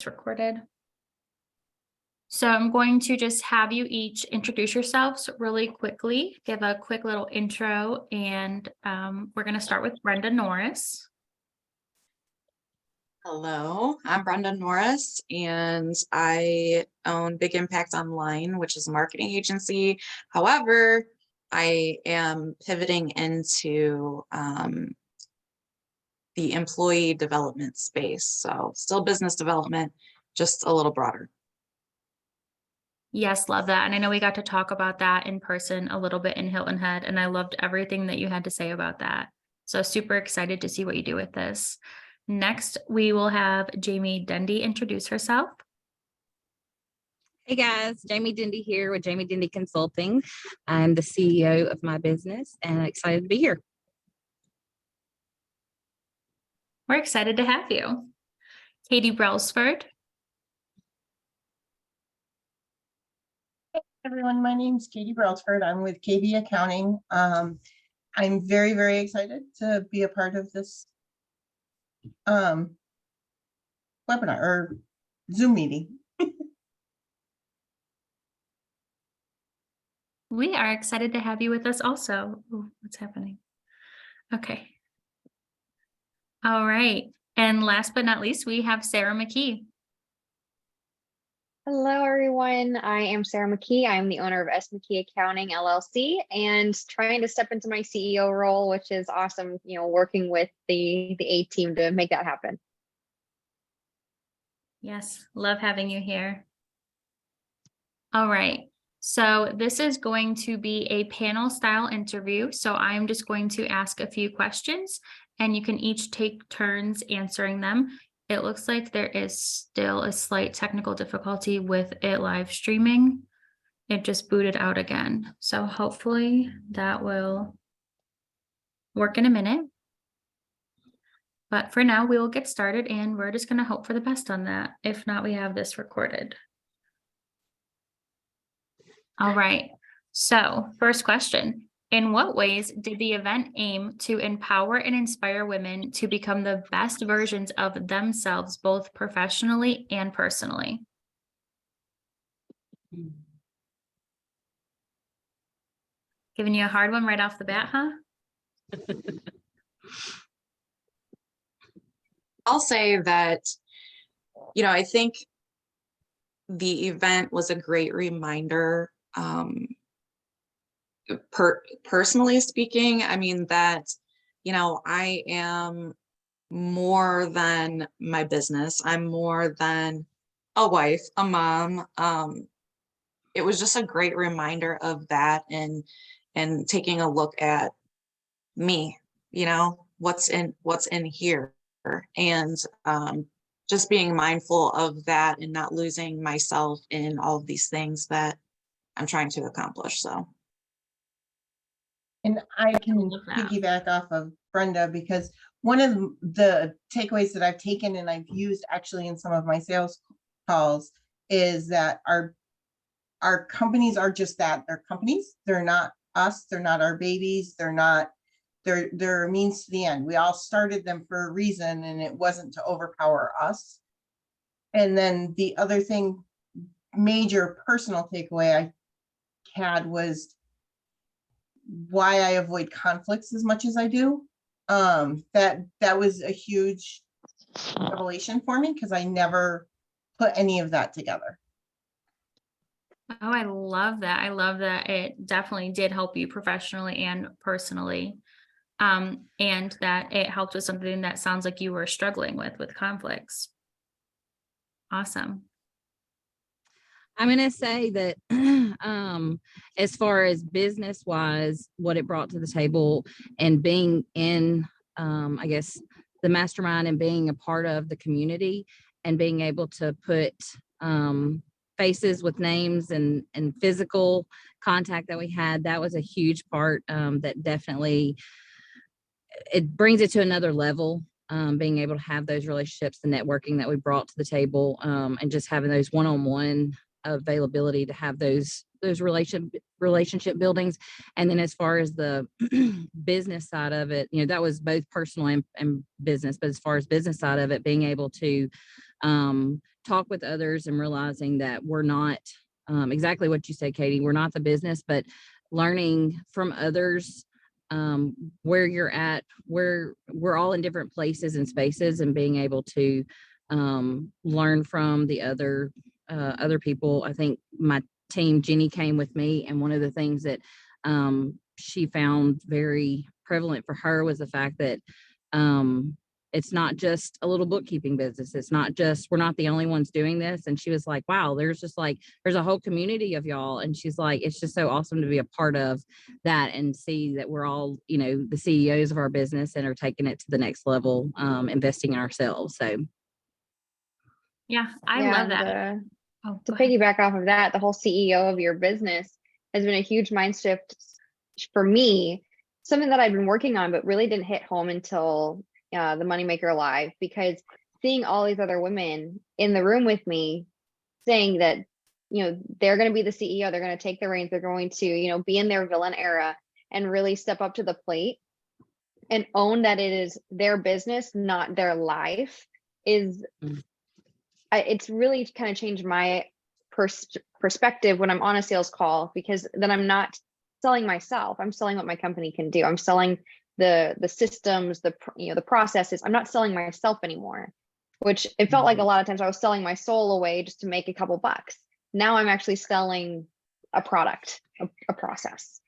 Recorded. So I'm going to just have you each introduce yourselves really quickly, give a quick little intro, and we're going to start with Brenda Norris. Hello, I'm Brenda Norris, and I own Big Impact Online, which is a marketing agency. However, I am pivoting into the employee development space. So still business development, just a little broader. Yes, love that. And I know we got to talk about that in person a little bit in Hilton Head, and I loved everything that you had to say about that. So super excited to see what you do with this. Next, we will have Jamie Dendy introduce herself. Hey guys, Jamie Dendy here with Jamie Dendy Consulting. I'm the CEO of my business and excited to be here. We're excited to have you. Katie Brailsford. Everyone, my name is Katie Brailsford. I'm with KB Accounting. I'm very, very excited to be a part of this webinar or Zoom meeting. We are excited to have you with us also. Ooh, what's happening? Okay. All right. And last but not least, we have Sarah McKee. Hello, everyone. I am Sarah McKee. I'm the owner of S. McKee Accounting LLC and trying to step into my CEO role, which is awesome, working with the A team to make that happen. Yes, love having you here. All right. So this is going to be a panel style interview. So I'm just going to ask a few questions and you can each take turns answering them. It looks like there is still a slight technical difficulty with it live streaming. It just booted out again. So hopefully that will work in a minute. But for now, we will get started and we're just going to hope for the best on that. If not, we have this recorded. All right. So first question. In what ways did the event aim to empower and inspire women to become the best versions of themselves, both professionally and personally? Giving you a hard one right off the bat, huh? I'll say that, I think the event was a great reminder. Personally speaking, I mean that, I am more than my business. I'm more than a wife, a mom. It was just a great reminder of that and taking a look at me, what's in here and just being mindful of that and not losing myself in all of these things that I'm trying to accomplish. So. And I can piggyback off of Brenda because one of the takeaways that I've taken and I've used actually in some of my sales calls is that our companies are just that. They're companies. They're not us. They're not our babies. They're a means to the end. We all started them for a reason and it wasn't to overpower us. And then the other thing, major personal takeaway I had was why I avoid conflicts as much as I do. That was a huge revelation for me because I never put any of that together. Oh, I love that. I love that it definitely did help you professionally and personally. And that it helped with something that sounds like you were struggling with conflicts. Awesome. I'm going to say that as far as business wise, what it brought to the table and being in, I guess, the mastermind and being a part of the community and being able to put faces with names and physical contact that we had, that was a huge part that definitely, it brings it to another level. Being able to have those relationships, the networking that we brought to the table, and just having those one-on-one availability to have those relationship buildings. And then as far as the business side of it, that was both personal and business, but as far as business side of it, being able to talk with others and realizing that we're not exactly what you said, Katie, we're not the business, but learning from others where you're at, where we're all in different places and spaces, and being able to learn from the other people. I think my team, Jenny, came with me, and one of the things that she found very prevalent for her was the fact that it's not just a little bookkeeping business. It's not just, we're not the only ones doing this. And she was like, wow, there's a whole community of y'all. And she's like, it's just so awesome to be a part of that and see that we're all, the CEOs of our business and are taking it to the next level, investing in ourselves. So. Yeah, I Yeah, love that. and, Oh, to go ahead. piggyback off of that, the whole CEO of your business has been a huge mind shift for me, something that I've been working on, but really didn't hit home until the Moneymaker Live, because seeing all these other women in the room with me saying that, they're going to be the CEO, they're going to take the reins, they're going to, be in their villain era and really step up to the plate and own that it is their business, not their life, is it's really kind of changed my perspective when I'm on a sales call, because then I'm not selling myself. I'm selling what my company can do. I'm selling the systems, the processes. I'm not selling myself anymore, which it felt like a lot of times I was selling my soul away just to make a couple bucks. Now I'm actually selling a product, a process.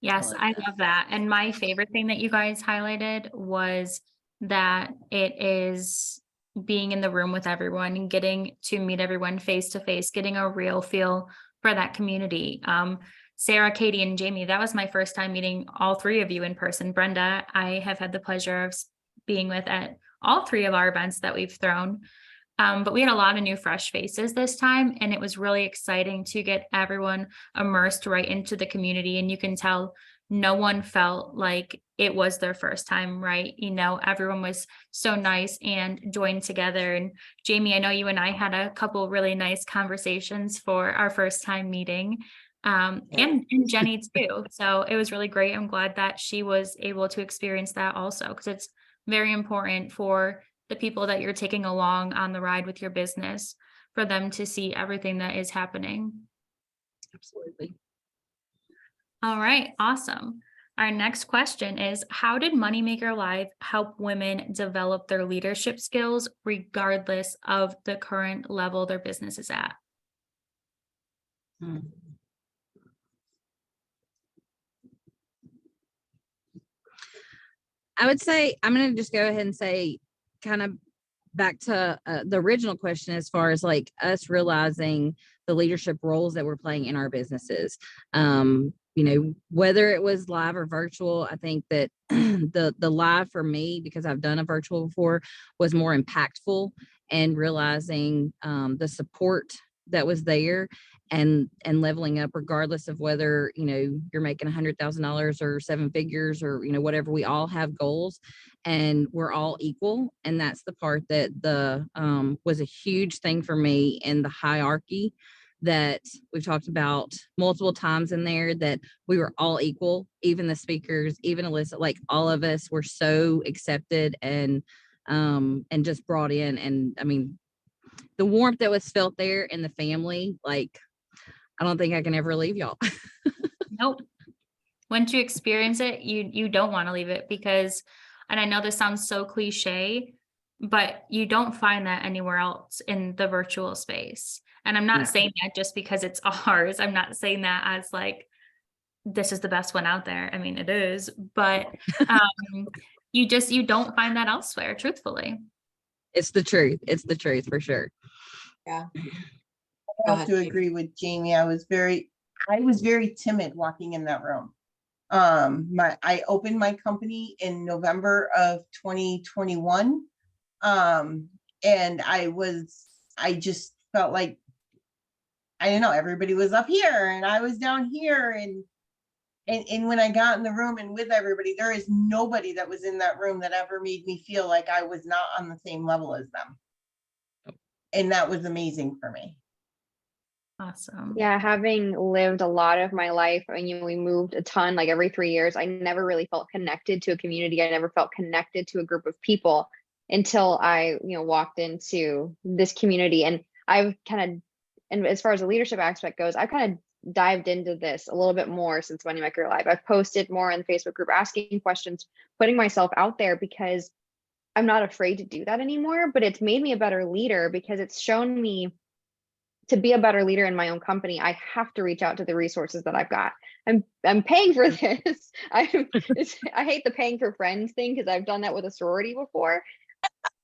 Yes, I love that. And my favorite thing that you guys highlighted was that it is being in the room with everyone and getting to meet everyone face to face, getting a real feel for that community. Sarah, Katie, and Jamie, that was my first time meeting all three of you in person. Brenda, I have had the pleasure of being with at all three of our events that we've thrown. But we had a lot of new fresh faces this time, and it was really exciting to get everyone immersed right into the community. And you can tell no one felt like it was their first time, right? Everyone was so nice and joined together. And Jamie, I know you and I had a couple really nice conversations for our first time meeting. And Jenny too. So it was really great. I'm glad that she was able to experience that also, because it's very important for the people that you're taking along on the ride with your business, for them to see everything that is happening. Absolutely. All right, awesome. Our next question is, how did Moneymaker Live help women develop their leadership skills regardless of the current level their business is at? I would say, I'm going to just go ahead and say, kind of back to the original question, as far as like us realizing the leadership roles that we're playing in our businesses. Whether it was live or virtual, I think that the live for me, because I've done a virtual before, was more impactful, and realizing the support that was there, and leveling up regardless of whether, you're making $100,000 or seven figures or, whatever. We all have goals and we're all equal. And that's the part that was a huge thing for me in the hierarchy that we've talked about multiple times in there, that we were all equal, even the speakers, even Alyssa, like all of us were so accepted and just brought in. And I mean, the warmth that was felt there in the family, like, I don't think I can ever leave y'all. Nope. Once you experience it, you don't want to leave it, because, and I know this sounds so cliche, but you don't find that anywhere else in the virtual space. And I'm not saying that just because it's ours. I'm not saying that as like, this is the best one out there. I mean, it is, but you don't find that elsewhere, truthfully. It's the truth. It's the truth for sure. Yeah. I have to agree with Jamie. I was very timid walking in that room. I opened my company in November of 2021. And I just felt like, I don't know, everybody was up here and I was down here. And when I got in the room and with everybody, there is nobody that was in that room that ever made me feel like I was not on the same level as them. And that was amazing for me. Awesome. Yeah, having lived a lot of my life, and we moved a ton, like every 3 years, I never really felt connected to a community. I never felt connected to a group of people until I, walked into this community. And I've and as far as the leadership aspect goes, I've kind of dived into this a little bit more since Moneymaker Live. I've posted more in the Facebook group, asking questions, putting myself out there, because I'm not afraid to do that anymore. But it's made me a better leader, because it's shown me to be a better leader in my own company. I have to reach out to the resources that I've got. I'm paying for this. I hate the paying for friends thing, because I've done that with a sorority before.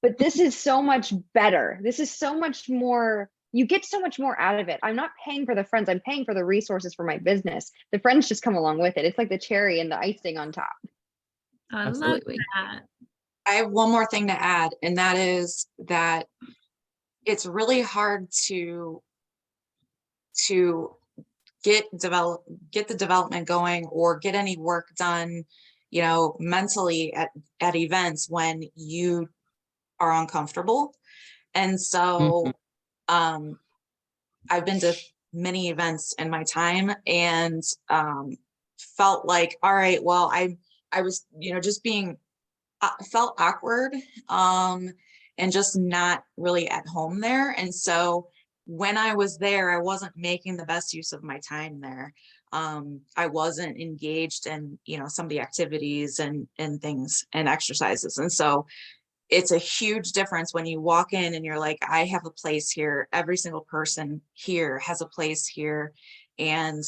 But this is so much better. This is so much more. You get so much more out of it. I'm not paying for the friends. I'm paying for the resources for my business. The friends just come along with it. It's like the cherry and the icing on top. I love Absolutely. that. I have one more thing to add, and that is that it's really hard to get the development going or get any work done, mentally at events when you are uncomfortable. And so I've been to many events in my time, and felt like, all right, well, I was, just being felt awkward, and just not really at home there. And so when I was there, I wasn't making the best use of my time there. I wasn't engaged in, some of the activities and things and exercises. And so it's a huge difference when you walk in and you're like, I have a place here. Every single person here has a place here. And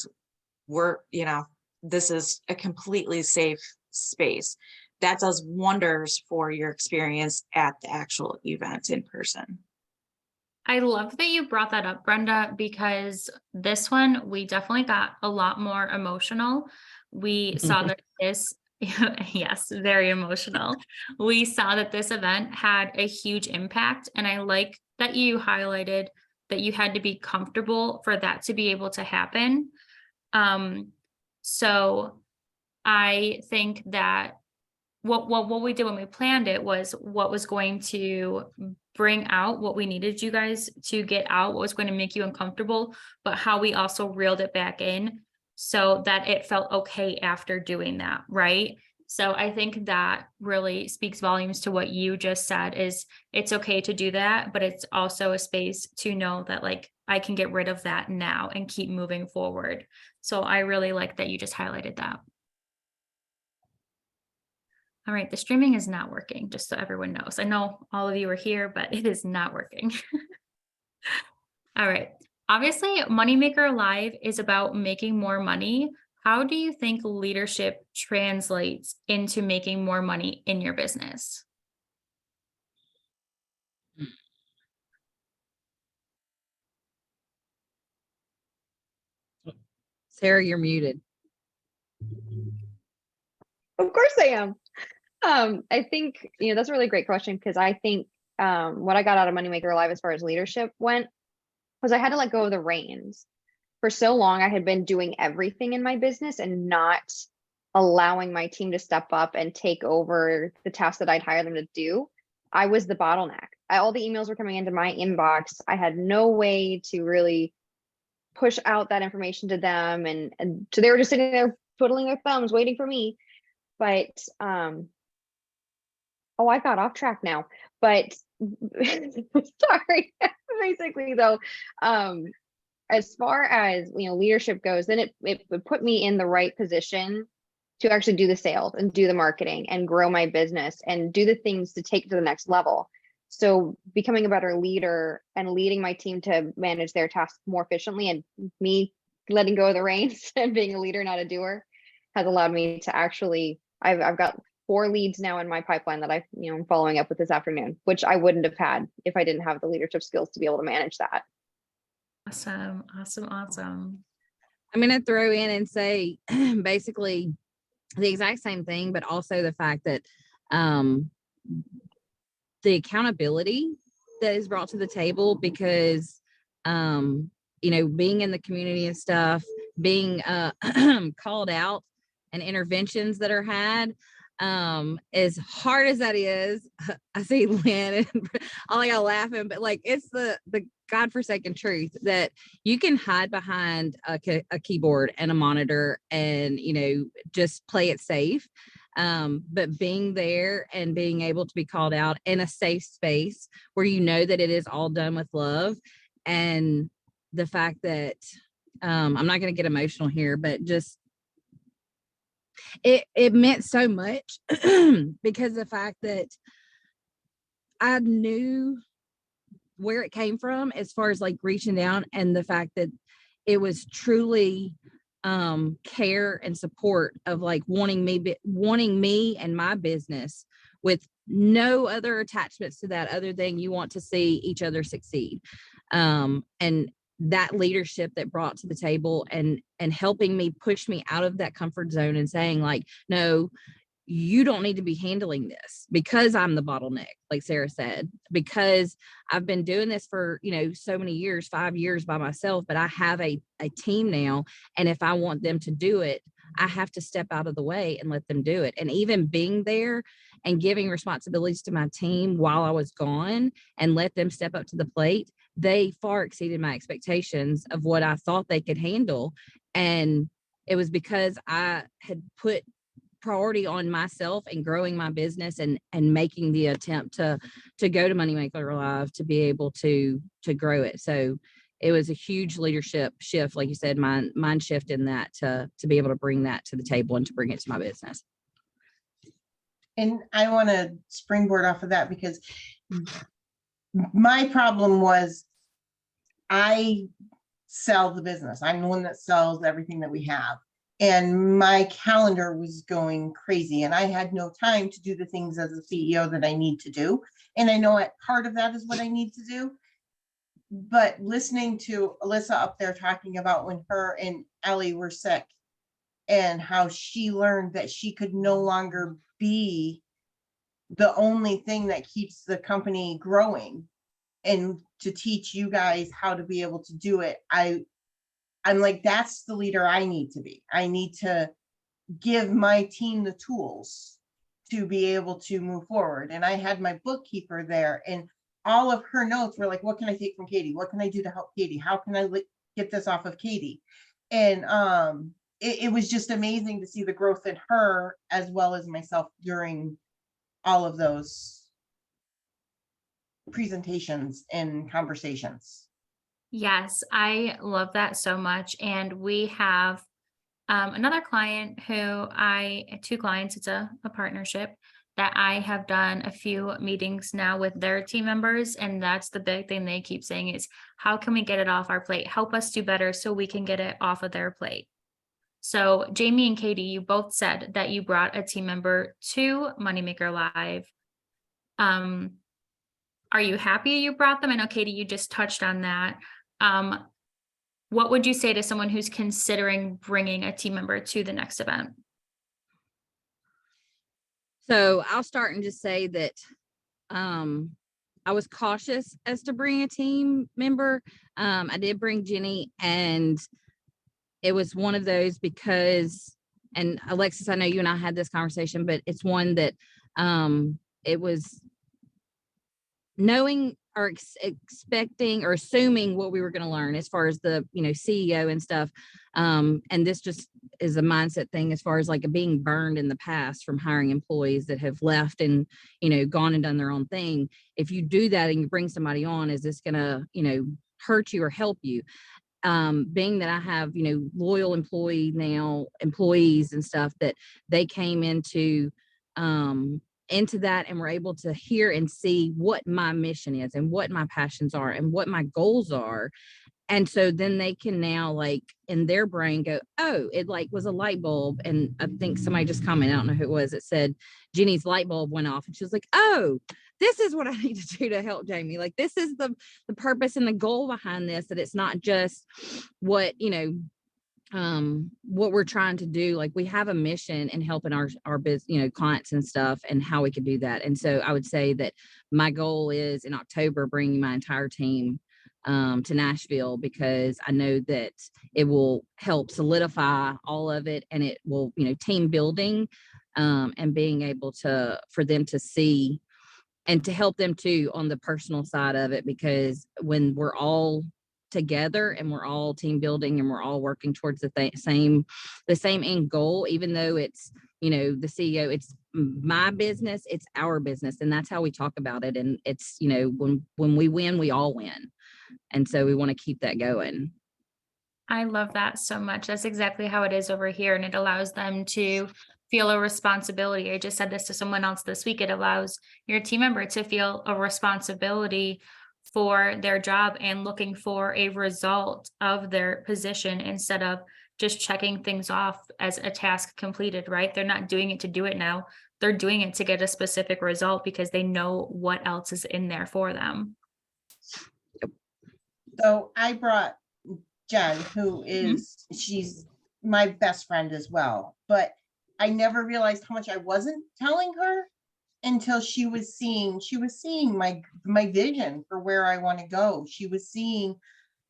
this is a completely safe space. That does wonders for your experience at the actual event in person. I love that you brought that up, Brenda, because this one, we definitely got a lot more emotional. We saw that this, yes, very emotional. We saw that this event had a huge impact. And I like that you highlighted that you had to be comfortable for that to be able to happen. So I think that what we did when we planned it was what was going to bring out what we needed you guys to get out, what was going to make you uncomfortable, but how we also reeled it back in so that it felt okay after doing that, right? So I think that really speaks volumes to what you just said, is it's okay to do that, but it's also a space to know that, like, I can get rid of that now and keep moving forward. So I really like that you just highlighted that. All right, the streaming is not working, just so everyone knows. I know all of you are here, but it is not working. All right. Obviously, Moneymaker Live is about making more money. How do you think leadership translates into making more money in your business? Sarah, you're muted. Of course I am. I think, that's a really great question, because I think what I got out of Moneymaker Live as far as leadership went was I had to let go of the reins. For so long, I had been doing everything in my business and not allowing my team to step up and take over the tasks that I'd hired them to do. I was the bottleneck. All the emails were coming into my inbox. I had no way to really push out that information to them. And so they were just sitting there twiddling their thumbs, waiting for me. But, I got off track now, but sorry, basically though, as far as, leadership goes, then it put me in the right position to actually do the sales and do the marketing and grow my business and do the things to take it to the next level. So becoming a better leader and leading my team to manage their tasks more efficiently, and me letting go of the reins and being a leader, not a doer, has allowed me to actually, I've got 4 leads now in my pipeline that I'm following up with this afternoon, which I wouldn't have had if I didn't have the leadership skills to be able to manage that. Awesome. I'm going to throw in and say basically the exact same thing, but also the fact that the accountability that is brought to the table, because being in the community and stuff, being called out, and interventions that are had, as hard as that is, I see Lynn and all y'all laughing, but like, it's the godforsaken truth that you can hide behind a keyboard and a monitor and just play it safe, But being there and being able to be called out in a safe space where you know that it is all done with love, and the fact that I'm not going to get emotional here, but just it meant so much because the fact that I knew where it came from as far as like reaching down, and the fact that it was truly care and support of like wanting me and my business with no other attachments to that other than you want to see each other succeed. And that leadership that brought to the table and helping me push me out of that comfort zone and saying like, no, you don't need to be handling this because I'm the bottleneck, like Sarah said, because I've been doing this for, so many years, 5 years by myself, but I have a team now. And if I want them to do it, I have to step out of the way and let them do it. And even being there and giving responsibilities to my team while I was gone and let them step up to the plate, they far exceeded my expectations of what I thought they could handle. And it was because I had put priority on myself and growing my business and making the attempt to go to Moneymaker Live to be able to grow it. So it was a huge leadership shift, like you said, mind shift in that to be able to bring that to the table and to bring it to my business. And I want to springboard off of that because my problem was I sell the business. I'm the one that sells everything that we have. And my calendar was going crazy and I had no time to do the things as a CEO that I need to do. And I know part of that is what I need to do. But listening to Alyssa up there talking about when her and Ellie were sick and how she learned that she could no longer be the only thing that keeps the company growing, and to teach you guys how to be able to do it, I'm like, that's the leader I need to be. I need to give my team the tools to be able to move forward. And I had my bookkeeper there and all of her notes were like, what can I take from Katie? What can I do to help Katie? How can I get this off of Katie? And it was just amazing to see the growth in her as well as myself during all of those presentations and conversations. Yes, I love that so much. And we have another client two clients, it's a partnership that I have done a few meetings now with their team members. And that's the big thing they keep saying is, how can we get it off our plate? Help us do better so we can get it off of their plate. So Jamie and Katie, you both said that you brought a team member to Moneymaker Live. Are you happy you brought them? I know, Katie, you just touched on that. What would you say to someone who's considering bringing a team member to the next event? So I'll start and just say that I was cautious as to bring a team member. I did bring Jenny, and it was one of those because, and Alexis, I know you and I had this conversation, but it's one that it was knowing or expecting or assuming what we were going to learn as far as the CEO and stuff, and this just is a mindset thing as far as like being burned in the past from hiring employees that have left and gone and done their own thing. If you do that and you bring somebody on, is this going to hurt you or help you? Being that I have loyal employees and stuff, that they came into that and were able to hear and see what my mission is and what my passions are and what my goals are. And so then they can now, like, in their brain go, oh, it like was a light bulb. And I think somebody just commented, I don't know who it was, it said Jenny's light bulb went off and she was like, oh, this is what I need to do to help Jamie. Like, this is the purpose and the goal behind this, that it's not just what we're trying to do. Like, we have a mission in helping our business, clients and stuff, and how we could do that. And so I would say that my goal is in October, bringing my entire team to Nashville, because I know that it will help solidify all of it, and it will, team building, and being able for them to see and to help them too on the personal side of it, because when we're all together and we're all team building and we're all working towards the same end goal, even though it's the CEO, it's my business, it's our business. And that's how we talk about it. And it's, when we win, we all win. And so we want to keep that going. I love that so much. That's exactly how it is over here. And it allows them to feel a responsibility. I just said this to someone else this week. It allows your team member to feel a responsibility for their job and looking for a result of their position instead of just checking things off as a task completed, right? They're not doing it to do it now. They're doing it to get a specific result because they know what else is in there for them. So I brought Jen, who is, she's my best friend as well, but I never realized how much I wasn't telling her until she was seeing my vision for where I want to go. She was seeing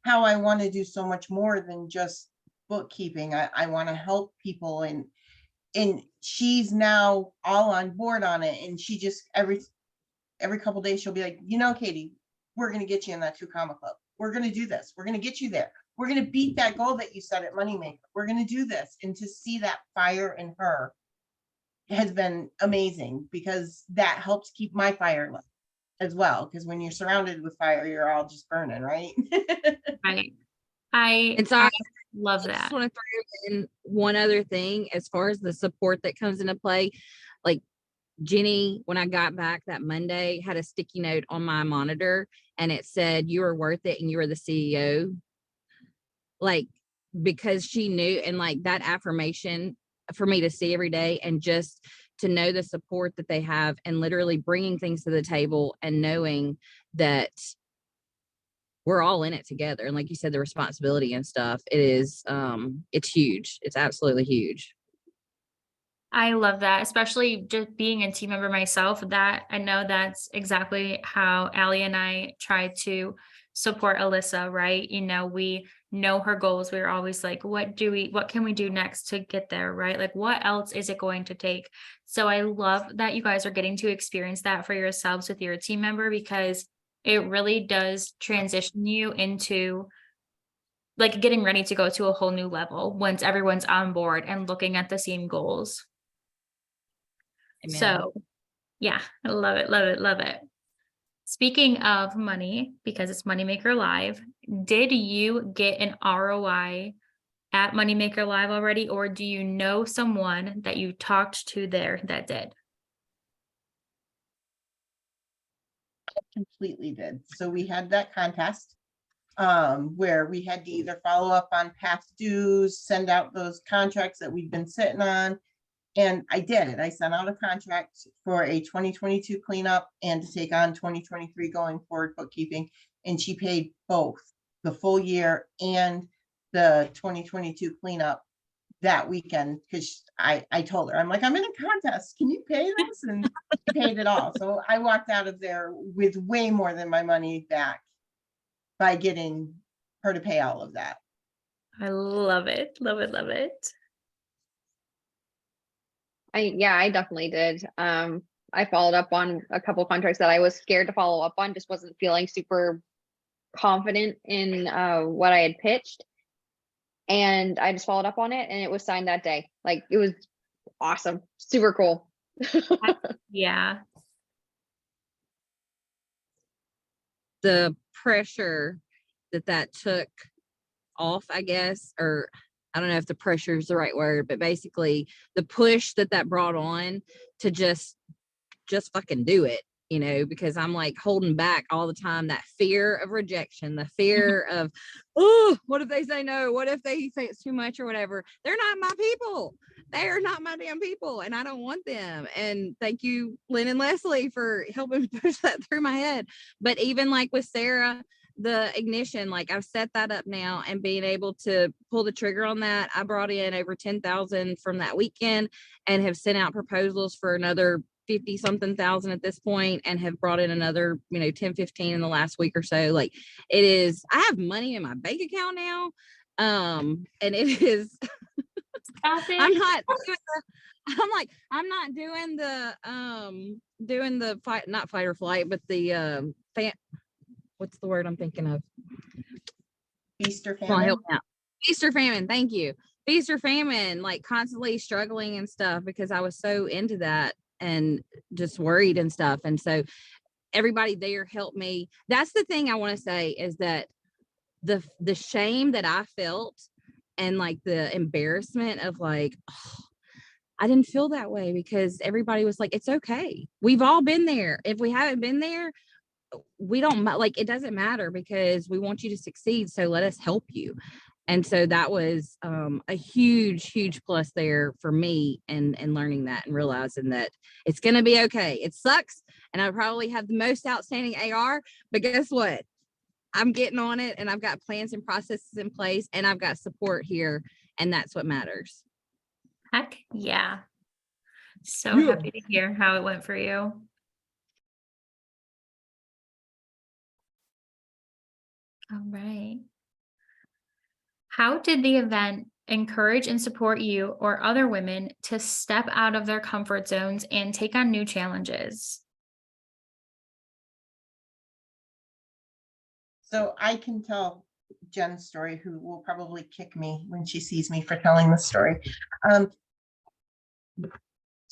how I want to do so much more than just bookkeeping. I want to help people, and she's now all on board on it. And she just every couple days she'll be like, Katie, we're going to get you in that 2 comma club. We're going to do this. We're going to get you there. We're going to beat that goal that you set at Moneymaker. We're going to do this. And to see that fire in her has been amazing, because that helps keep my fire lit as well. Because when you're surrounded with fire, you're all just burning, right? Right. I love I that. just want to throw in one other thing as far as the support that comes into play. Like Jenny, when I got back that Monday, had a sticky note on my monitor and it said, "You are worth it and you are the CEO." Like, because she knew, and like that affirmation for me to see every day, and just to know the support that they have, and literally bringing things to the table and knowing that we're all in it together. And like you said, the responsibility and stuff, it's huge. It's absolutely huge. I love that, especially just being a team member myself. That I know that's exactly how Allie and I try to support Alyssa, right? We know her goals. We're always like, what can we do next to get there, right? Like, what else is it going to take? So I love that you guys are getting to experience that for yourselves with your team member, because it really does transition you into like getting ready to go to a whole new level once everyone's on board and looking at the same goals. Amen. So yeah, I love it, love it, love it. Speaking of money, because it's Moneymaker Live, did you get an ROI at Moneymaker Live already, or do you know someone that you talked to there that did? Completely did. So we had that contest where we had to either follow up on past dues, send out those contracts that we've been sitting on. And I did. I sent out a contract for a 2022 cleanup and to take on 2023 going forward bookkeeping. And she paid both the full year and the 2022 cleanup that weekend, because I told her, I'm like, I'm in a contest. Can you pay this? And she paid it all. So I walked out of there with way more than my money back by getting her to pay all of that. I love it, love it, love it. I definitely did. I followed up on a couple contracts that I was scared to follow up on, just wasn't feeling super confident in what I had pitched. And I just followed up on it and it was signed that day. Like, it was awesome. Super cool. Yeah. The pressure that took off, I guess, or I don't know if the pressure is the right word, but basically the push that brought on to just fucking do it, because I'm like holding back all the time, that fear of rejection, the fear of, oh, what if they say no? What if they say it's too much or whatever? They're not my people. They are not my damn people, and I don't want them. And thank you, Lynn and Leslie, for helping push that through my head. But even like with Sarah, the ignition, like I've set that up now, and being able to pull the trigger on that, I brought in over 10,000 from that weekend and have sent out proposals for another 50 something thousand at this point, and have brought in another 10, 15 in the last week or so. Like, it is, I have money in my bank account now, and it is Stop it. I'm not doing the fight, not fight or flight, but the what's the word I'm thinking of? Feast or Come on, famine. help me out. Feast or famine. Thank you. feast or famine, like constantly struggling and stuff because I was so into that and just worried and stuff. And so everybody there helped me. That's the thing I want to say is that the shame that I felt and like the embarrassment of like, oh, I didn't feel that way because everybody was like, it's okay. We've all been there. If we haven't been there, we don't like, it doesn't matter because we want you to succeed. So let us help you. And so that was a huge plus there for me and learning that and realizing that it's going to be okay. It sucks. And I probably have the most outstanding AR, but guess what? I'm getting on it and I've got plans and processes in place and I've got support here. And that's what matters. Heck yeah. So Yeah. happy to hear how it went for you. All right. How did the event encourage and support you or other women to step out of their comfort zones and take on new challenges? So I can tell Jen's story, who will probably kick me when she sees me for telling the story.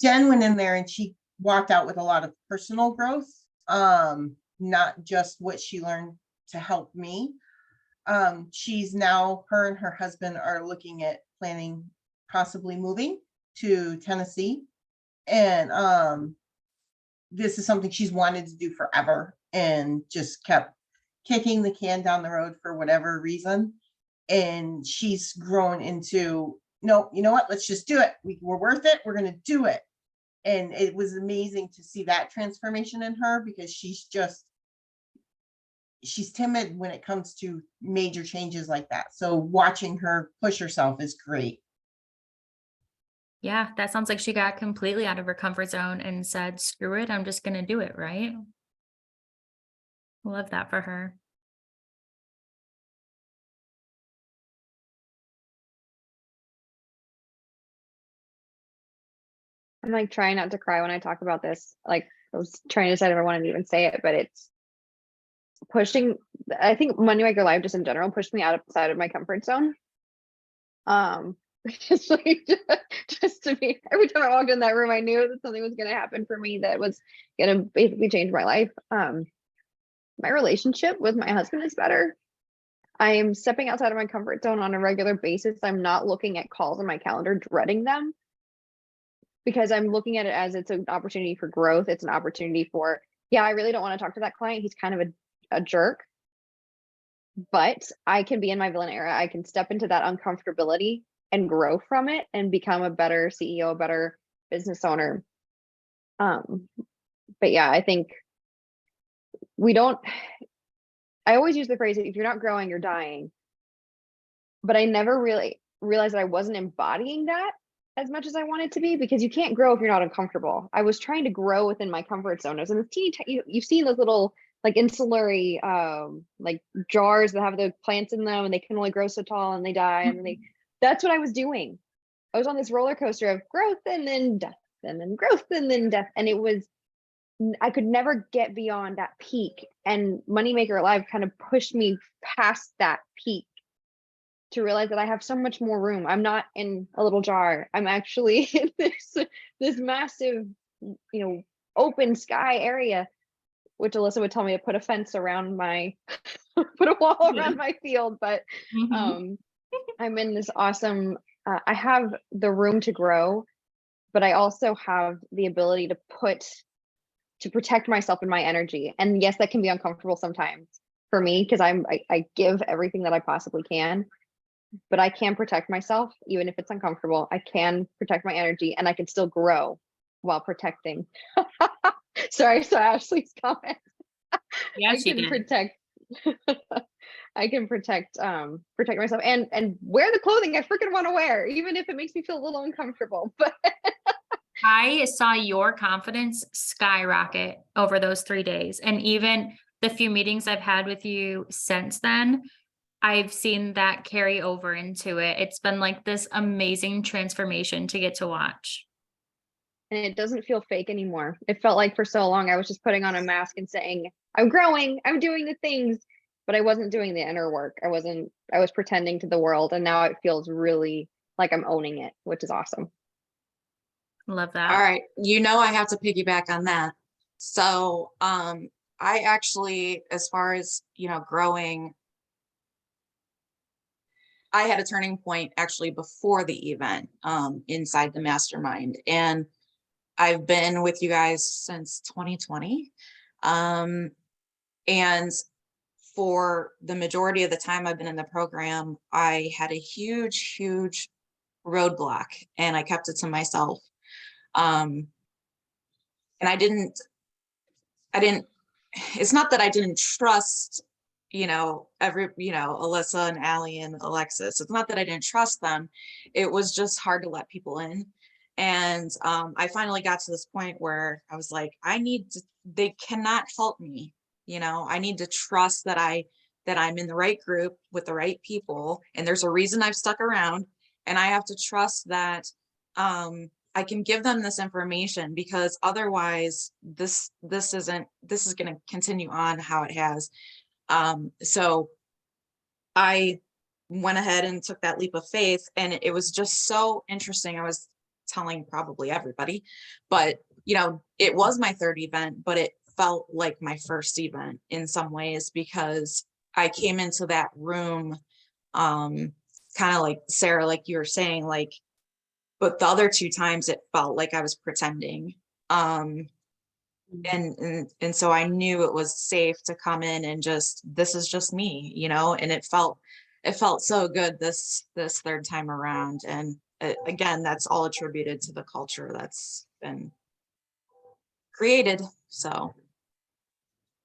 Jen went in there and she walked out with a lot of personal growth, not just what she learned to help me. She's now, her and her husband are looking at planning possibly moving to Tennessee. And this is something she's wanted to do forever and just kept kicking the can down the road for whatever reason. And she's grown into, no, you know what, let's just do it. We're worth it. We're going to do it. And it was amazing to see that transformation in her because she's timid when it comes to major changes like that. So watching her push herself is great. Yeah, that sounds like she got completely out of her comfort zone and said, screw it, I'm just going to do it, right? Love that for her. I'm like trying not to cry when I talk about this. Like I was trying to decide if I wanted to even say it, but it's pushing. I think Money Maker Live just in general pushed me outside of my comfort zone. It's like just to be, every time I walked in that room, I knew that something was going to happen for me that was going to basically change my life. My relationship with my husband is better. I am stepping outside of my comfort zone on a regular basis. I'm not looking at calls on my calendar, dreading them, because I'm looking at it as it's an opportunity for growth. It's an opportunity for, yeah, I really don't want to talk to that client. He's kind of a jerk, but I can be in my villain era. I can step into that uncomfortability and grow from it and become a better CEO, a better business owner. But yeah, I think I always use the phrase, if you're not growing, you're dying. But I never really realized that I wasn't embodying that as much as I wanted to be, because you can't grow if you're not uncomfortable. I was trying to grow within my comfort zone. I was in this teeny, you've seen those little like insulary like jars that have the plants in them and they can only grow so tall and they die. And that's what I was doing. I was on this roller coaster of growth and then death and then growth and then death. And I could never get beyond that peak. And Moneymaker Live kind of pushed me past that peak to realize that I have so much more room. I'm not in a little jar. I'm actually in this massive, open sky area, which Alyssa would tell me to put a fence around put a wall around my field. But I'm in this awesome, I have the room to grow, but I also have the ability to protect myself and my energy. And yes, that can be uncomfortable sometimes for me because I give everything that I possibly can, but I can protect myself even if it's uncomfortable. I can protect my energy and I can still grow while protecting. Sorry, so Ashley's comment. Yeah, I can protect I can protect myself and wear the clothing I freaking want to wear, even if it makes me feel a little uncomfortable. But I saw your confidence skyrocket over those 3 days. And even the few meetings I've had with you since then, I've seen that carry over into it. It's been like this amazing transformation to get to watch. And it doesn't feel fake anymore. It felt like for so long I was just putting on a mask and saying, I'm growing, I'm doing the things, but I wasn't doing the inner work. I was pretending to the world. And now it feels really, like I'm owning it, which is awesome. Love All that. right, you know, I have to piggyback on that. So, I actually, as far as, you know, growing, I had a turning point actually before the event, inside the mastermind, and I've been with you guys since 2020. Um, and for the majority of the time I've been in the program, I had a huge roadblock, and I kept it to myself. And I didn't, it's not that I didn't trust, you know, Alyssa and Allie and Alexis. It's not that I didn't trust them. It was just hard to let people in. And I finally got to this point where I was like, they cannot help me. You know, I need to trust that I'm in the right group with the right people. And there's a reason I've stuck around, and I have to trust that I can give them this information, because otherwise this is going to continue on how it has. So I went ahead and took that leap of faith, and it was just so interesting. I was telling probably everybody, but you know, it was my third event, but it felt like my first event in some ways, because I came into that room, kind of like Sarah, like you were saying, like, but the other two times it felt like I was pretending. And so I knew it was safe to come in and just, this is just me, you know, and it felt so good this third time around. And again, that's all attributed to the culture that's been created. So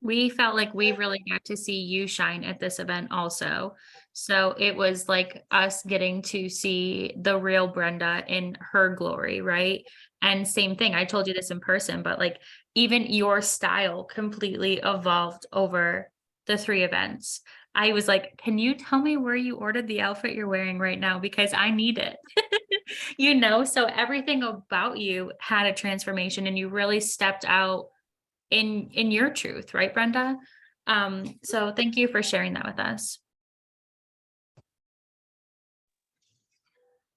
We felt like we really got to see you shine at this event also. So it was like us getting to see the real Brenda in her glory, right? And same thing, I told you this in person, but like even your style completely evolved over the 3 events. I was like, can you tell me where you ordered the outfit you're wearing right now? Because I need it. You know, so everything about you had a transformation, and you really stepped out in your truth, right, Brenda? So thank you for sharing that with us.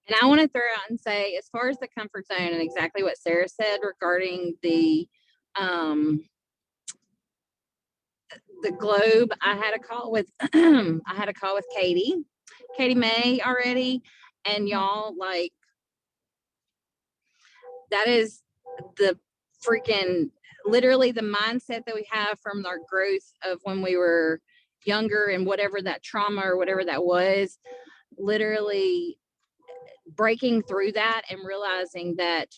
And I want to throw out and say, as far as the comfort zone and exactly what Sarah said regarding the globe, I had a call with Katie May already, and y'all, like, that is the freaking literally the mindset that we have from our growth of when we were younger, and whatever that trauma or whatever that was, literally breaking through that and realizing that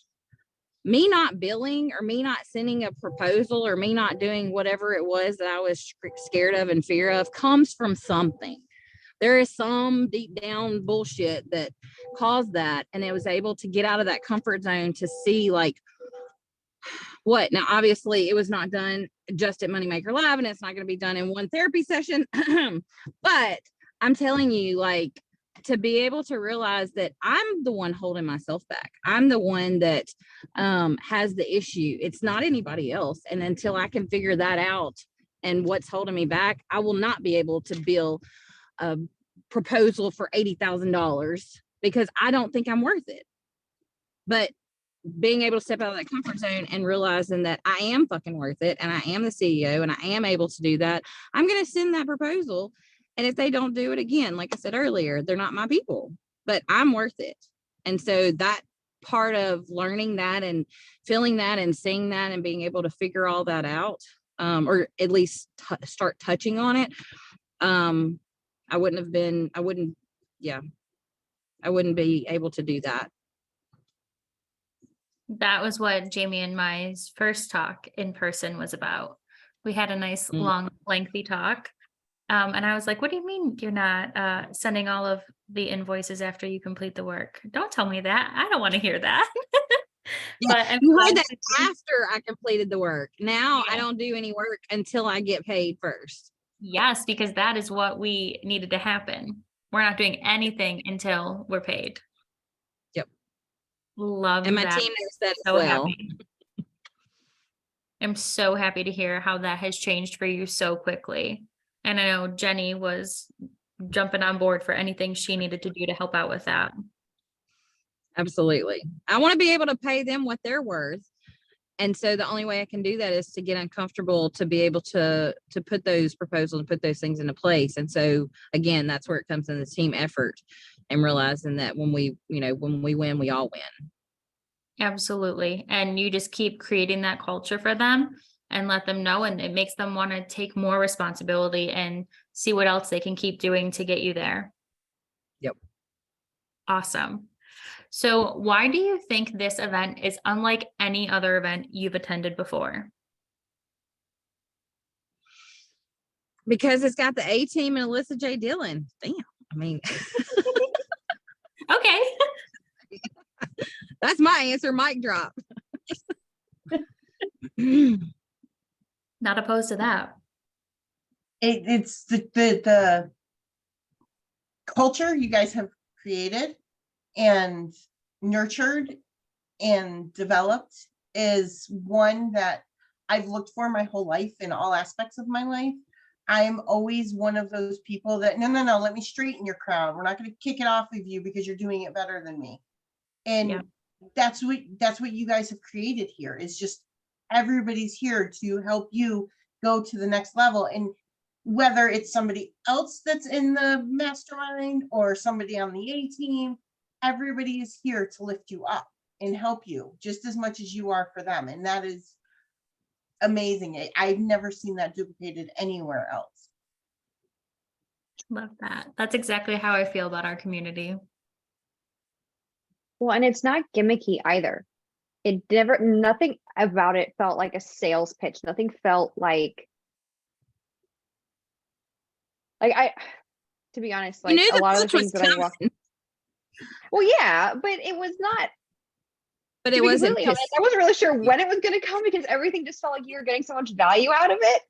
me not billing, or me not sending a proposal, or me not doing whatever it was that I was scared of and fear of, comes from something. There is some deep down bullshit that caused that. And it was able to get out of that comfort zone to see, like, what now. Obviously it was not done just at Moneymaker Live, and it's not going to be done in one therapy session. But I'm telling you, like, to be able to realize that I'm the one holding myself back. I'm the one that has the issue. It's not anybody else. And until I can figure that out and what's holding me back, I will not be able to bill a proposal for $80,000, because I don't think I'm worth it. But being able to step out of that comfort zone and realizing that I am fucking worth it, and I am the CEO, and I am able to do that, I'm going to send that proposal. And if they don't do it again, like I said earlier, they're not my people, but I'm worth it. And so that part of learning that and feeling that and seeing that and being able to figure all that out, or at least start touching on it, I wouldn't be able to do that. That was what Jamie and my first talk in person was about. We had a nice, long, lengthy talk. And I was like, what do you mean you're not sending all of the invoices after you complete the work? Don't tell me that. I don't want to hear that. But You heard that after I completed the work. Now I don't do any work until I get paid first. Yes, because that is what we needed to happen. We're not doing anything until we're paid. Yep. Love and my that. team knows that as So well. happy. I'm so happy to hear how that has changed for you so quickly. And I know Jenny was jumping on board for anything she needed to do to help out with that. Absolutely. I want to be able to pay them what they're worth. And so the only way I can do that is to get uncomfortable to be able to put those proposals and put those things into place. And so again, that's where it comes in the team effort and realizing that when we win, we all win. Absolutely. And you just keep creating that culture for them and let them know, and it makes them want to take more responsibility and see what else they can keep doing to get you there. Yep. Awesome. So why do you think this event is unlike any other event you've attended before? Because it's got the A team and Alyssa J. Dillon. Damn. I mean, Okay. that's my answer. Mic drop. Not opposed to that. It's the culture you guys have created and nurtured and developed is one that I've looked for my whole life in all aspects of my life. I'm always one of those people that, no, let me straighten your crown. We're not going to kick it off of you because you're doing it better than me. And Yeah. that's what you guys have created here. Is just everybody's here to help you go to the next level. And whether it's somebody else that's in the mastermind or somebody on the A team, everybody is here to lift you up and help you just as much as you are for them. And that is amazing. I've never seen that duplicated anywhere else. Love that. That's exactly how I feel about our community. Well, and it's not gimmicky either. Nothing about it felt like a sales pitch. Nothing felt like to be honest, You like knew a the lot of the pitch was things that I walked. coming, Well, yeah, but it was not. but To it be wasn't. completely honest, I wasn't really sure when it was going to come because everything just felt like you were getting so much value out of it.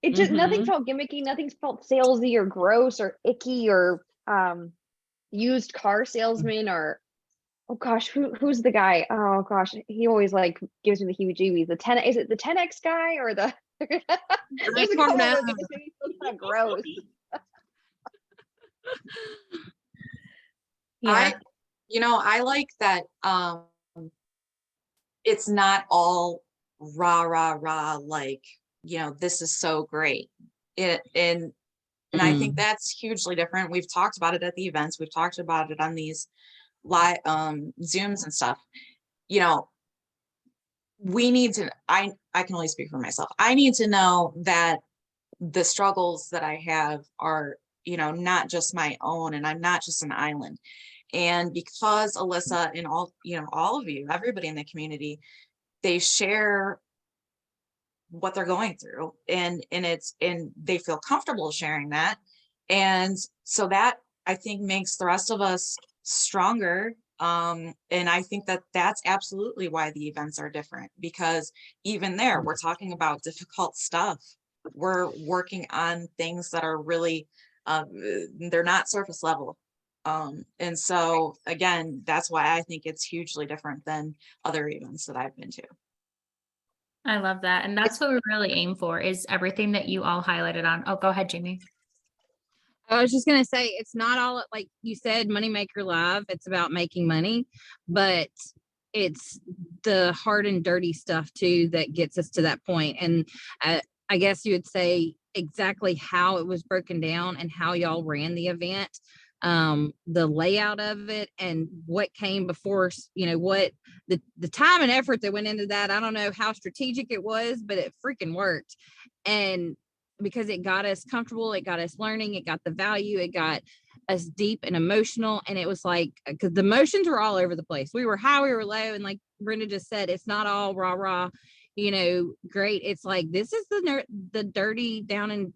It just nothing Mhm. felt gimmicky, nothing felt salesy or gross or icky or used car salesman or oh gosh, who's the guy? Oh gosh, he always like gives me the heebie-jeebies. Is it the 10X guy or the there's a don't couple know. that just make me feel kind of gross. Yeah. I like that it's not all rah, like, this is so great. And I think that's hugely different. We've talked about it at the events. We've talked about it on these live Zooms and stuff. We need to, I can only speak for myself. I need to know that the struggles that I have are, not just my own, and I'm not just an island. And because Alyssa and all of you, everybody in the community, they share what they're going through, and they feel comfortable sharing that. And so that, I think, makes the rest of us stronger. And I think that that's absolutely why the events are different, because even there, we're talking about difficult stuff. We're working on things that are really, they're not surface level. And so again, that's why I think it's hugely different than other events that I've been to. I love that. And that's what we really aim for, is everything that you all highlighted on. Oh, go ahead, Jamie. I was just going to say, it's not all, like you said, Moneymaker Live. It's about making money, but it's the hard and dirty stuff too that gets us to that point. And I guess you would say exactly how it was broken down and how y'all ran the event, the layout of it and what came before, what the time and effort that went into that. I don't know how strategic it was, but it freaking worked. And because it got us comfortable, it got us learning, it got the value, it got us deep and emotional. And it was like, because the emotions were all over the place. We were high, we were low. And like Brenda just said, it's not all rah, great. It's like, this is the dirty down and,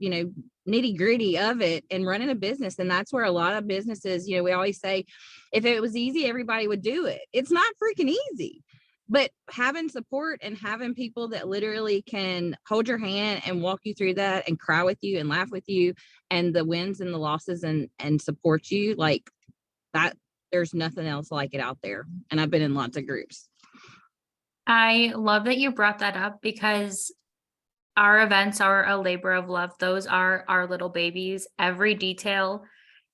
nitty gritty of it and running a business. And that's where a lot of businesses, we always say, if it was easy, everybody would do it. It's not freaking easy. But having support and having people that literally can hold your hand and walk you through that and cry with you and laugh with you and the wins and the losses and support you like that, there's nothing else like it out there. And I've been in lots of groups. I love that you brought that up, because our events are a labor of love. Those are our little babies. Every detail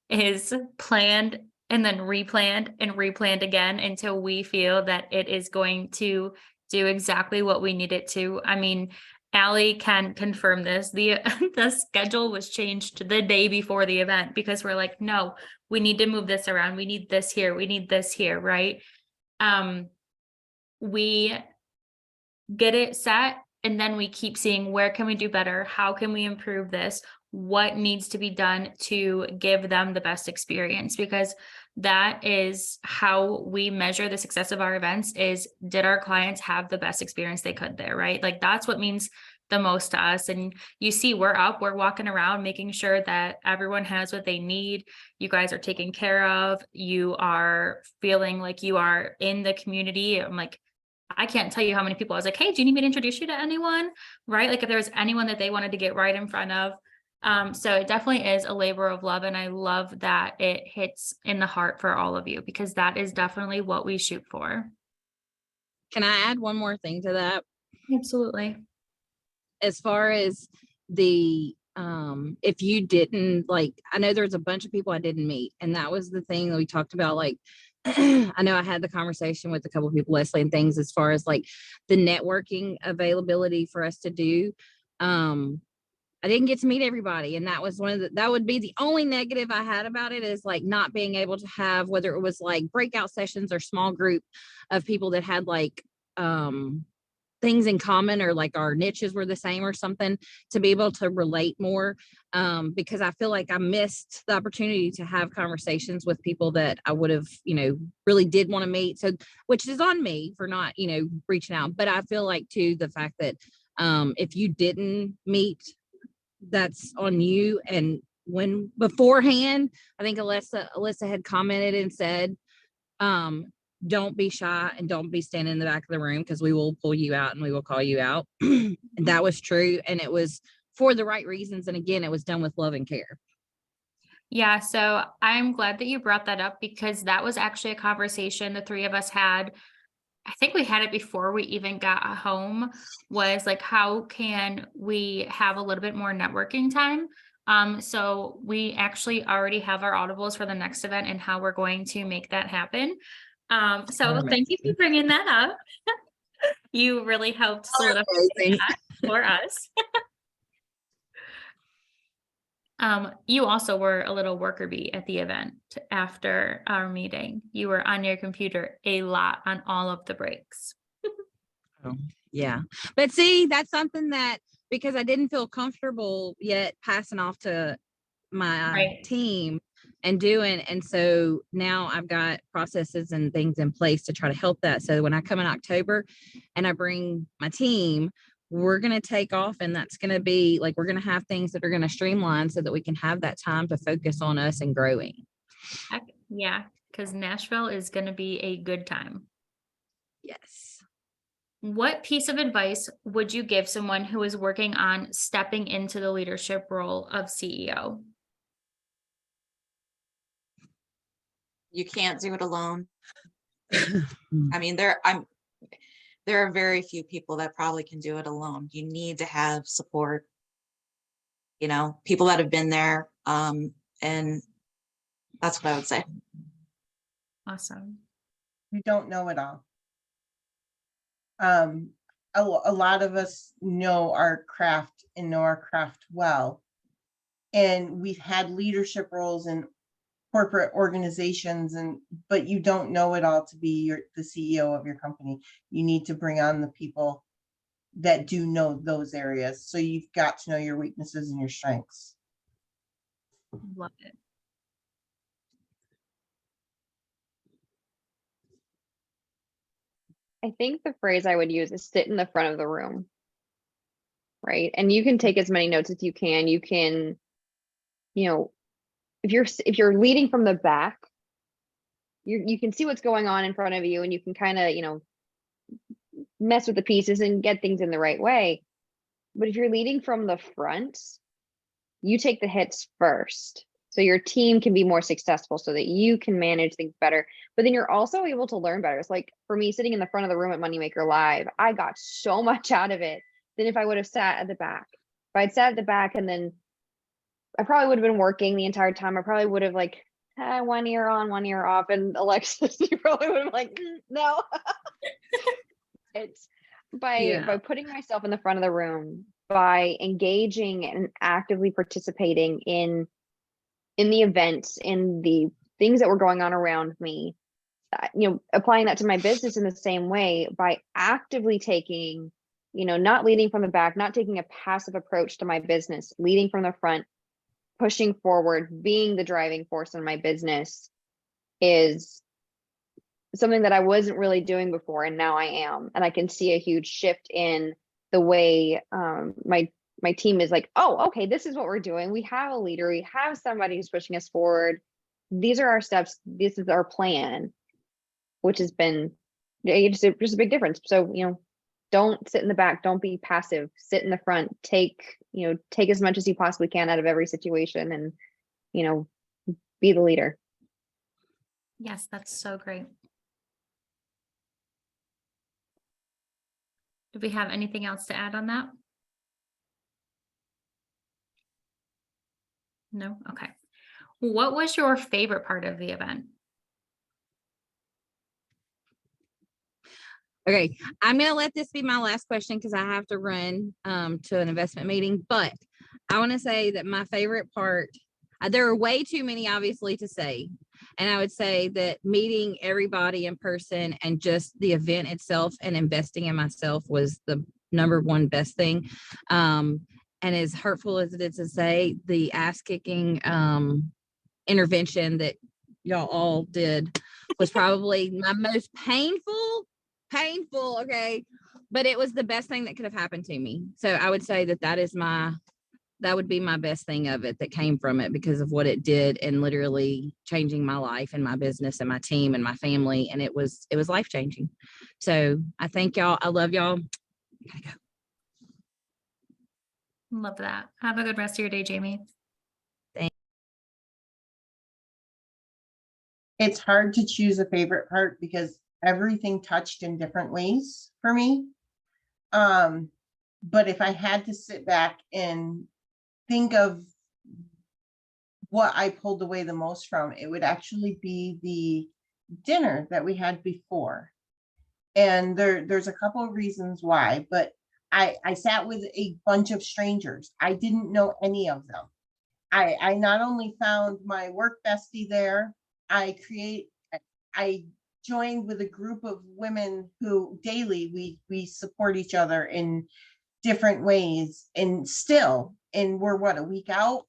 is planned and then replanned and replanned again until we feel that it is going to do exactly what we need it to. I mean, Allie can confirm this. The the schedule was changed the day before the event because we're like, no, we need to move this around. We need this here. We need this here, right? We get it set and then we keep seeing where can we do better? How can we improve this? What needs to be done to give them the best experience? Because that is how we measure the success of our events is, did our clients have the best experience they could there, right? Like that's what means the most to us. And you see, we're walking around making sure that everyone has what they need. You guys are taken care of. You are feeling like you are in the community. I'm like, I can't tell you how many people I was like, hey, do you need me to introduce you to anyone? Right? Like if there was anyone that they wanted to get right in front of. So it definitely is a labor of love. And I love that it hits in the heart for all of you, because that is definitely what we shoot for. Can I add one more thing to that? Absolutely. As far as the, if you didn't like, I know there's a bunch of people I didn't meet, and that was the thing that we talked about. Like, I know I had the conversation with a couple of people, Leslie, and things as far as like the networking availability for us to do. I didn't get to meet everybody. And that was that would be the only negative I had about it, is like not being able to have, whether it was like breakout sessions or small group of people that had like, things in common, or like our niches were the same or something, to be able to relate more. Because I feel like I missed the opportunity to have conversations with people that I would have, really did want to meet. So, which is on me for not, reaching out. But I feel like too, the fact that, if you didn't meet, that's on you. And when beforehand, I think Alyssa had commented and said, don't be shy and don't be standing in the back of the room, because we will pull you out and we will call you out. And that was true. And it was for the right reasons. And again, it was done with love and care. Yeah, so I'm glad that you brought that up, because that was actually a conversation the three of us had. I think we had it before we even got home, was like, how can we have a little bit more networking time? So we actually already have our audibles for the next event and how we're going to make that happen. So thank you for bringing that up. You really helped solidify that for us. You also were a little worker bee at the event after our meeting. You were on your computer a lot on all of the breaks. Oh, yeah. But see, that's something that, because I didn't feel comfortable yet passing off to my team and doing. And so now I've got processes and things in place to try to help that. So when I come in October and I bring my team, we're going to take off, and that's going to be like, we're going to have things that are going to streamline so that we can have that time to focus on us and growing. Yeah, because Nashville is going to be a good time. Yes. What piece of advice would you give someone who is working on stepping into the leadership role of CEO? You can't do it alone. I mean, there are very few people that probably can do it alone. You need to have support, people that have been there. And that's what I would say. Awesome. You don't know it all. A lot of us know our craft and know our craft well. And we've had leadership roles in corporate organizations, but you don't know it all to be the CEO of your company. You need to bring on the people that do know those areas. So you've got to know your weaknesses and your strengths. Love it. I think the phrase I would use is sit in the front of the room, right? And you can take as many notes as you can. You can, if you're leading from the back, you can see what's going on in front of you, and you can kind of, mess with the pieces and get things in the right way. But if you're leading from the front, you take the hits first, so your team can be more successful, so that you can manage things better. But then you're also able to learn better. It's like, for me, sitting in the front of the room at Moneymaker Live, I got so much out of it than if I would have sat at the back. If I'd sat at the back, and then I probably would have been working the entire time. I probably would have one ear on, one ear off. And Alexis, you probably would have like, no. It's by putting myself in the front of the room, by engaging and actively participating in the events, in the things that were going on around me, applying that to my business in the same way, by actively taking, not leading from the back, not taking a passive approach to my business, leading from the front, pushing forward, being the driving force in my business, is something that I wasn't really doing before, and now I am. And I can see a huge shift in the way my team is like, oh, okay, this is what we're doing. We have a leader, we have somebody who's pushing us forward. These are our steps, this is our plan, which has been just a big difference. So, don't sit in the back, don't be passive, sit in the front, take as much as you possibly can out of every situation, and be the leader. Yes, that's so great. Do we have anything else to add on that? No? Okay. What was your favorite part of the event? Okay, I'm gonna let this be my last question because I have to run to an investment meeting, but I want to say that my favorite part, there are way too many obviously to say. And I would say that meeting everybody in person and just the event itself and investing in myself was the number one best thing. And as hurtful as it is to say, the ass kicking intervention that y'all all did was probably my most painful, okay, but it was the best thing that could have happened to me. So I would say that would be my best thing of it that came from it, because of what it did and literally changing my life and my business and my team and my family. And it was life changing. So I thank y'all. I love y'all. Gotta go. Love that. Have a good rest of your day, Jamie. It's hard to choose a favorite part because everything touched in different ways for me. But if I had to sit back and think of what I pulled away the most from, it would actually be the dinner that we had before. And there's a couple of reasons why, but I sat with a bunch of strangers. I didn't know any of them. I not only found my work bestie there, I joined with a group of women who daily we support each other in different ways, and we're what, a week out,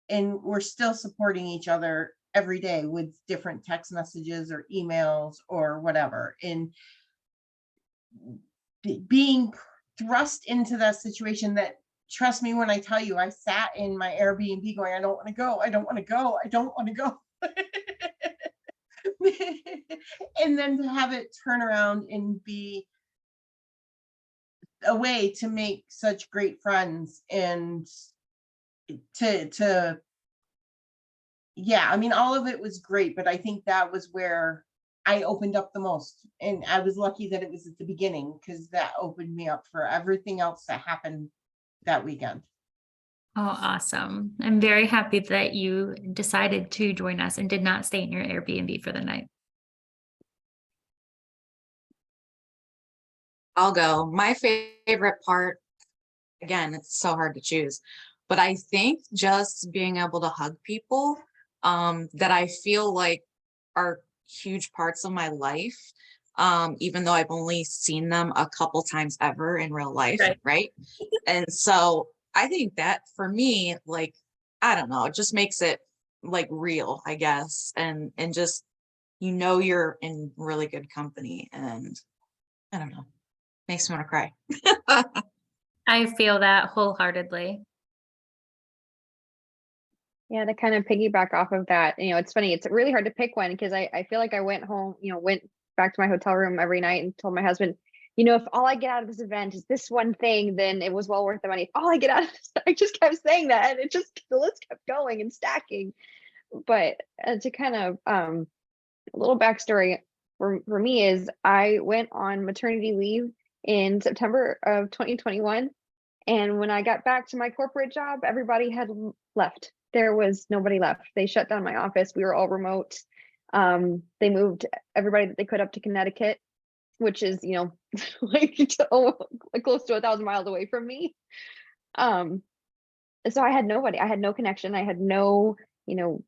and we're still supporting each other every day with different text messages or emails or whatever. And being thrust into that situation that, trust me when I tell you, I sat in my Airbnb going, I don't want to go, I don't want to go, I don't want to go. And then to have it turn around and be a way to make such great friends, and yeah, I mean, all of it was great, but I think that was where I opened up the most. And I was lucky that it was at the beginning, because that opened me up for everything else that happened that weekend. Oh, awesome. I'm very happy that you decided to join us and did not stay in your Airbnb for the night. I'll go. My favorite part, again, it's so hard to choose, but I think just being able to hug people that I feel like are huge parts of my life, even though I've only seen them a couple times ever in real life, right? And so I think that for me, like, I don't know, it just makes it like real, I guess, and just, you're in really good company, and I don't know, makes me want to cry. I feel that wholeheartedly. Yeah, to kind of piggyback off of that, it's funny, it's really hard to pick one, because I feel like I went home, went back to my hotel room every night and told my husband, if all I get out of this event is this one thing, then it was well worth the money. If all I get out of this, I just kept saying that, and the list kept going and stacking. But to kind of a little backstory for me is, I went on maternity leave in September of 2021. And when I got back to my corporate job, everybody had left. there was nobody left. They shut down my office. We were all remote. They moved everybody that they could up to Connecticut, which is, you know, like close to 1,000 miles away from me. So I had nobody. I had no connection. I had no, you know,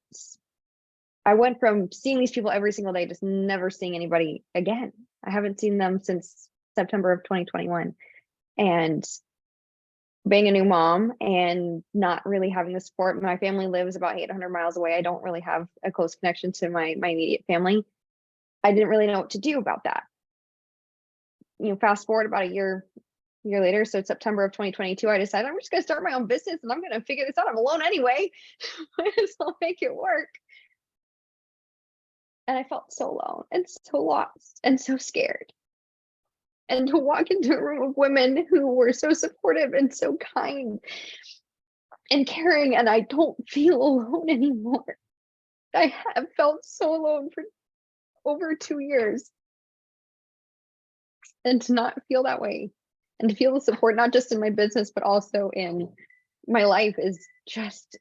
I went from seeing these people every single day, just never seeing anybody again. I haven't seen them since September of 2021. And being a new mom and not really having the support, my family lives about 800 miles away. I don't really have a close connection to my immediate family. I didn't really know what to do about that. You know, fast forward about a year later, so September of 2022, I decided I'm just going to start my own business and I'm going to figure this out. I'm alone anyway. So I'll make it work. And I felt so alone and so lost and so scared. And to walk into a room of women who were so supportive and so kind and caring, and I don't feel alone anymore. I have felt so alone for over 2 years. And to not feel that way and to feel the support, not just in my business, but also in my life is just,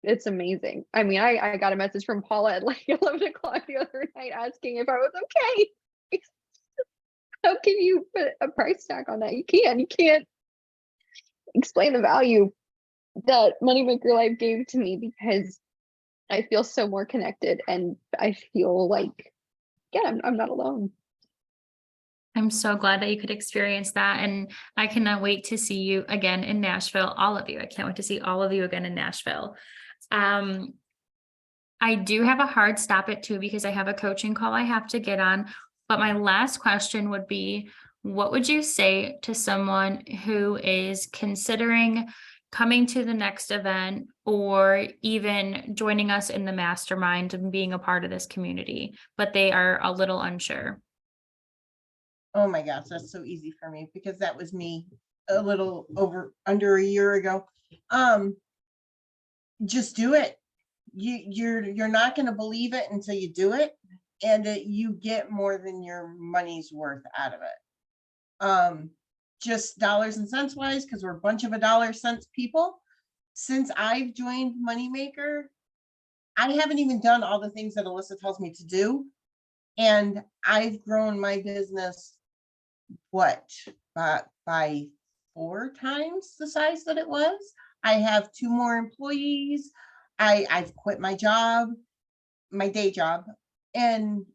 it's amazing. I mean, I got a message from Paula at like 11 o'clock the other night asking if I was okay. How can you put a price tag on that? You can't explain the value that Moneymaker Life gave to me, because I feel so more connected and I feel like, yeah, I'm not alone. I'm so glad that you could experience that. And I cannot wait to see you again in Nashville, all of you. I can't wait to see all of you again in Nashville. I do have a hard stop at 2 because I have a coaching call I have to get on. But my last question would be, what would you say to someone who is considering coming to the next event or even joining us in the mastermind and being a part of this community, but they are a little unsure? Oh my gosh, that's so easy for me because that was me a little under a year ago. Just do it. You're not going to believe it until you do it, and you get more than your money's worth out of it. Just dollars and cents wise, because we're a bunch of $1 people. Since I've joined Moneymaker, I haven't even done all the things that Alyssa tells me to do, and I've grown my business by 4 times the size that it was. I have 2 more employees. I've quit my job, my day job, and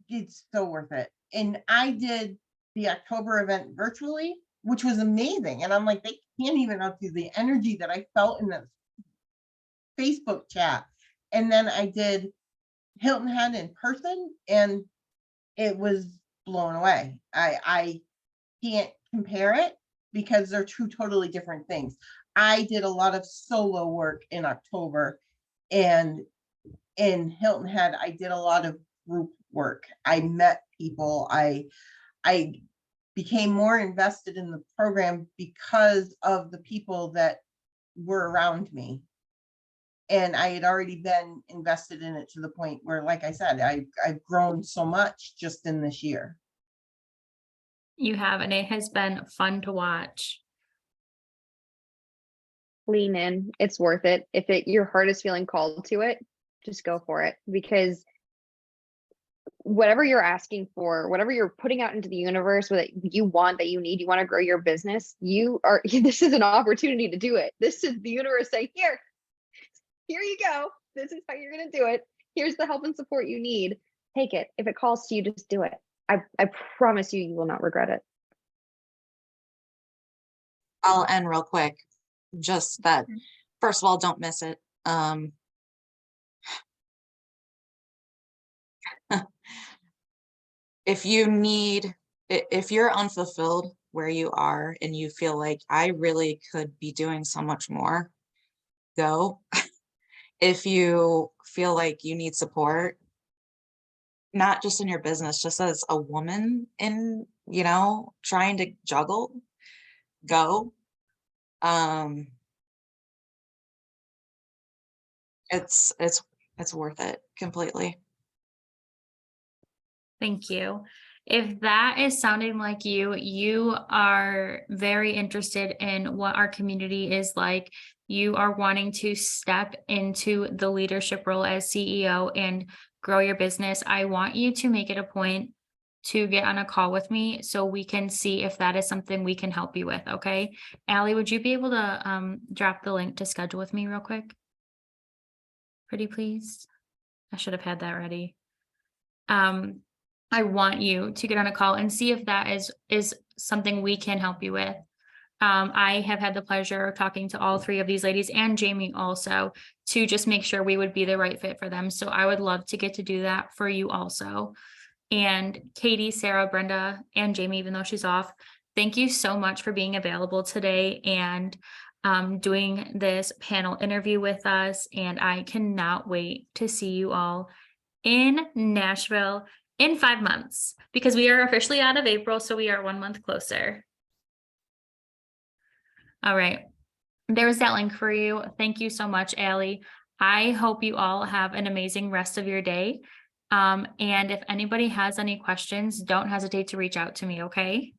it's so worth it. And I did the October event virtually, which was amazing. And I'm like, they can't even outdo the energy that I felt in the Facebook chat. And then I did Hilton Head in person, and it was blown away. I can't compare it because they're 2 totally different things. I did a lot of solo work in October, and in Hilton Head, I did a lot of group work. I met people. I became more invested in the program because of the people that were around me. And I had already been invested in it to the point where, like I said, I've grown so much just in this year. You have, and it has been fun to watch. Lean in. It's worth it. If your heart is feeling called to it, just go for it, because whatever you're asking for, whatever you're putting out into the universe, that you want, that you need, you want to grow your business, this is an opportunity to do it. This is the universe saying, here you go. This is how you're going to do it. Here's the help and support you need. Take it. If it calls to you, just do it. I promise you, you will not regret it. I'll end real quick. Just that, first of all, don't miss it. If you're unfulfilled where you are and you feel like I really could be doing so much more, go. If you feel like you need support, not just in your business, just as a woman in, trying to juggle, go. It's worth it completely. Thank you. If that is sounding like you are very interested in what our community is like, you are wanting to step into the leadership role as CEO and grow your business, I want you to make it a point to get on a call with me so we can see if that is something we can help you with, okay? Allie, would you be able to drop the link to schedule with me real quick? Pretty please. I should have had that ready. I want you to get on a call and see if that is something we can help you with. I have had the pleasure of talking to all three of these ladies and Jamie also to just make sure we would be the right fit for them. So I would love to get to do that for you also. And Katie, Sarah, Brenda, and Jamie, even though she's off, thank you so much for being available today and doing this panel interview with us. And I cannot wait to see you all in Nashville in 5 months, because we are officially out of April, so we are 1 month closer. All right, there's that link for you. Thank you so much, Allie. I hope you all have an amazing rest of your day. And if anybody has any questions, don't hesitate to reach out to me, okay?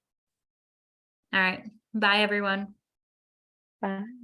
All right, bye everyone. Bye.